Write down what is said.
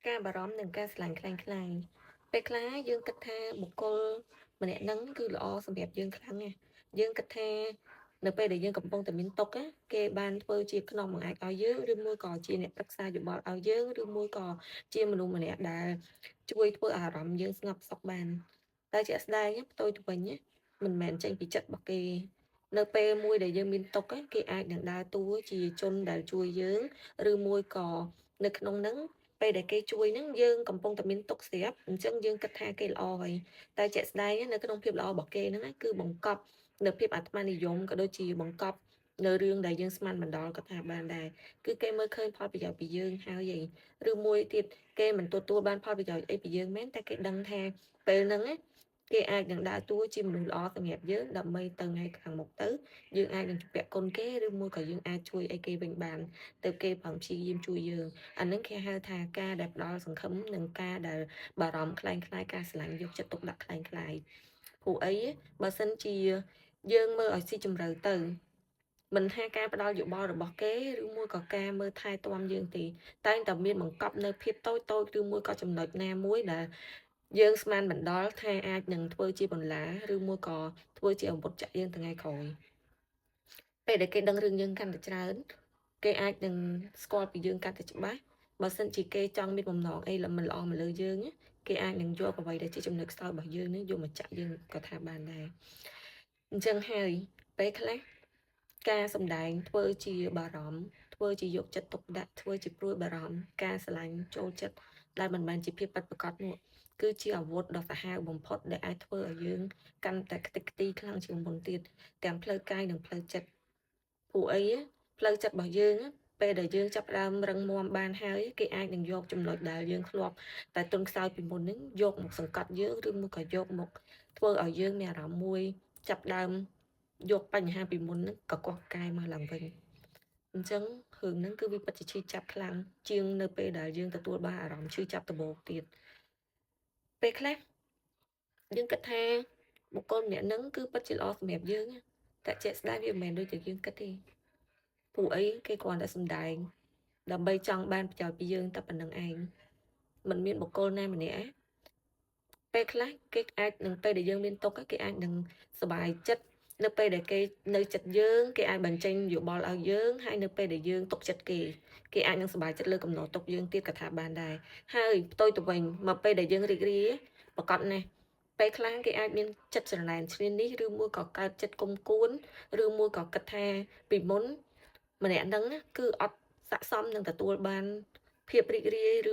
ការបារម្ភនិងការស្រឡាញ់ខ្លាំងៗពេលខ្លះយើងគិតថាបុគ្គលម្នាក់ហ្នឹងគឺល្អសម្រាប់យើងខ្លាំងណាស់យើងគិតថានៅពេលដែលយើងកំពុងតែមានទុក្ខណាគេបានធ្វើជាខ្នងបង្អែកឲ្យយើងឬមួយក៏ជាអ្នកប្រឹក្សាយោបល់ឲ្យយើងឬមួយក៏ជាមនុស្សម្នាក់ដែលជួយធ្វើអារម្មណ៍យើងស្ងប់សុខបានតែជាក់ស្ដែងផ្ទុយទៅវិញមិនមែនចេញពីចិត្តរបស់គេនៅពេលមួយដែលយើងមានទុក្ខគេអាចនឹងដើរតួជាជនដែលជួយយើងឬមួយក៏នៅក្នុងហ្នឹង ពេលដែលគេជួយហ្នឹងយើងកំពុងតែមានទុក្ខស្រាប់អញ្ចឹងយើងគិតថាគេល្អហើយតែជាក់ស្ដែងនៅក្នុងភាពល្អរបស់គេហ្នឹងគឺបង្កប់នៅភាពអាត្មានិយមក៏ដូចជាបង្កប់នៅរឿងដែលយើងស្មានមិនដល់ក៏ថាបានដែរគឺគេមើលឃើញផលប្រយោជន៍ពីយើងហើយឬមួយទៀតគេមិនទទួលបានផលប្រយោជន៍អីពីយើងមែនតែគេដឹងថាពេលហ្នឹងគេអាចនឹងដើរតួជាមនុស្សល្អសម្រាប់យើងដើម្បីទៅថ្ងៃខាងមុខទៅយើងអាចនឹងជពាក់គុណគេឬមួយក៏យើងអាចជួយអីគេវិញបានទៅគេប្រឹងព្យាយាមជួយយើង អានឹងគេហៅថាការដែលផ្ដល់សង្ឃឹមនិងការដែលបារម្ភខ្លាំងខ្លាយការស្រឡាញ់យកចិត្តទុកដាក់ខ្លាំងខ្លាយព្រោះអីបើសិនជាយើងមើលឲ្យស៊ីជម្រៅទៅមិនថាការផ្ដល់យោបល់របស់គេឬមួយក៏ការមើលថែទាំយើងទេតែងតែមានបង្កប់នៅភាពតូចតូចឬមួយក៏ចំណុចណាមួយដែលយើងស្មានមិនដល់ថាអាចនឹងធ្វើជាបន្លាឬមួយក៏ធ្វើជាអាវុធចាក់យើងថ្ងៃក្រោយពេលដែលគេដឹងរឿងយើងកាន់តែច្រើនគេអាចនឹងស្គាល់ពីយើងកាន់តែច្បាស់បើសិនជាគេចង់មានបំណងអីមិនល្អមកលើយើងគេអាចនឹងយកអ្វីដែលជាចំណុចខ្សោយរបស់យើងនេះយកមកចាក់យើងក៏ថាបានដែរអញ្ចឹងហើយពេលខ្លះការសំដែងធ្វើជាបារម្ភធ្វើជាយកចិត្តទុកដាក់ធ្វើជាព្រួយបារម្ភការស្រឡាញ់ចូលចិត្តដែលមិនមែនជាភាពពិតប្រាកដនោះគឺជាអាវុធដ៏សាហាវបំផុតដែលអាចធ្វើឲ្យយើងកាន់តែខ្ទេចខ្ទីខ្លាំងជាងមុនទៀតទាំងផ្លូវកាយនិងផ្លូវចិត្ត ព្រោះអីផ្លូវចិត្តរបស់យើងពេលដែលយើងចាប់ផ្ដើមរឹងមាំបានហើយគេអាចនឹងយកចំណុចដែលយើងធ្លាប់តែទន់ខ្សោយពីមុនហ្នឹងយកមកសង្កត់យើងឬមួយក៏យកមកធ្វើឲ្យយើងមានអារម្មណ៍មួយចាប់ផ្ដើមយកបញ្ហាពីមុនហ្នឹងកកកកាយមកឡើងវិញអញ្ចឹងរឿងហ្នឹងគឺវាពិតជាឈឺចាប់ខ្លាំងជាងនៅពេលដែលយើងទទួលបានអារម្មណ៍ឈឺចាប់ដំបូងទៀតពេលខ្លះយើងគិតថាបុគ្គលម្នាក់ហ្នឹងគឺពិតជាល្អសម្រាប់យើងតែជាក់ស្ដែងវាមិនមែនដូចតែយើងគិតទេ ព្រោះអីគេគ្រាន់តែសំដែងដើម្បីចង់បានប្រយោជន៍ពីយើងតែប៉ុណ្្នឹងឯងមិនមានបុគ្គលណាម្នាក់ពេលខ្លះគេអាចនឹងពេលដែលយើងមានទុក្ខគេអាចនឹងសบายចិត្តនៅពេលដែលគេនៅចិត្តយើងគេអាចបញ្ចេញយោបល់ឲ្យយើងហើយនៅពេលដែលយើងទុកចិត្តគេអាចនឹងសบายចិត្តលើកំណត់ទុកយើងទៀតក៏ថាបានដែរហើយផ្ទុយទៅវិញមកពេលដែលយើងរីករាយប្រកបណាស់ពេលខ្លះគេអាចមានចិត្តស្រណែនឈ្នានីសឬមួយក៏កើតចិត្តគុំគួនឬមួយក៏គិតថាពីមុន ម្នាក់ហ្នឹងគឺអត់ស័ក្តិសមនឹងទទួលបានភាពរីករាយឬ